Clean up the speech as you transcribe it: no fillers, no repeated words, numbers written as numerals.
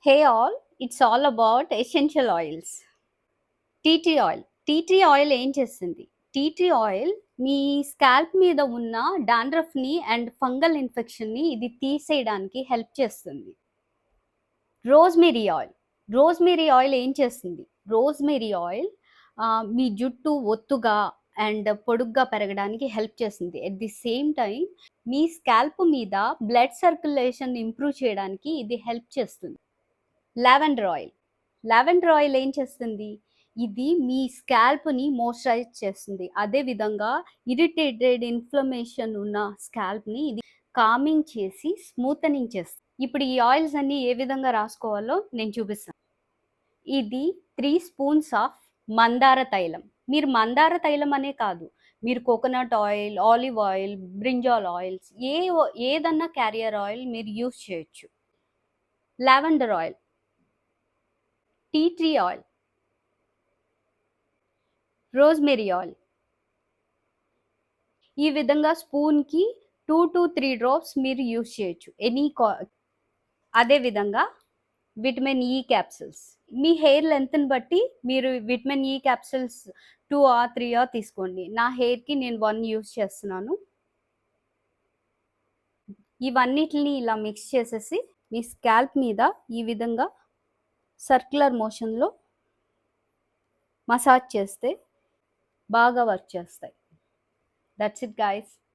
Hey all, it's all about essential oils. Tea tree oil. Tea tree oil ఏం చేస్తుంది? Tea tree oil మీ scalp మీద ఉన్న డాండ్రఫ్‌ని and fungal ఇన్ఫెక్షన్‌ని ఇది తీసేయడానికి హెల్ప్ చేస్తుంది. Rosemary oil. రోజ్‌మెరీ ఆయిల్ ఏం చేస్తుంది? రోజ్‌మెరీ ఆయిల్ మీ జుట్టు ఒత్తుగా అండ్ పొడుగ్గా పెరగడానికి హెల్ప్ చేస్తుంది. At the same time me scalp మీద బ్లడ్ సర్క్యులేషన్ ఇంప్రూవ్ చేయడానికి ఇది హెల్ప్ చేస్తుంది. Lavender oil. లావెండర్ ఆయిల్ ఏం చేస్తుంది? ఇది మీ స్కాల్ప్‌ని మాయిశ్చరైజ్ చేస్తుంది. అదే విధంగా ఇరిటేటెడ్, ఇన్‌ఫ్లమేషన్ ఉన్న స్కాల్ప్‌ని ఇది కామింగ్ చేసి స్మూతనింగ్ చేస్తుంది. ఇప్పుడు ఈ ఆయిల్స్ అన్నీ ఏ విధంగా రాసుకోవాలో నేను చూపిస్తాను. ఇది 3 స్పూన్స్ ఆఫ్ మందార తైలం. మీరు మందార తైలం అనే కాదు, మీరు coconut oil, olive oil, brinjal oils ఏదన్నా క్యారియర్ ఆయిల్ మీరు యూజ్ చేయొచ్చు. Lavender oil, tea tree oil, rosemary oil. ఈ విధంగా స్పూన్‌కి 2-3 డ్రాప్స్ మీరు యూజ్ చేయొచ్చు. అదే విధంగా విటమిన్ ఇ క్యాప్సూల్స్. మీ హెయిర్ లెంగ్త్‌ని బట్టి మీరు విటమిన్ ఇ క్యాప్సూల్స్ 2 ఆర్ 3 తీసుకోండి. నా హెయిర్‌కి నేను 1 యూజ్ చేస్తున్నాను. ఇవన్నిటిని ఇలా మిక్స్ చేసేసి మీ స్కాల్ప్ మీద ఈ విధంగా సర్క్యులర్ మోషన్‌లో మసాజ్ చేస్తే బాగా వర్క్ చేస్తాయి. That's it guys.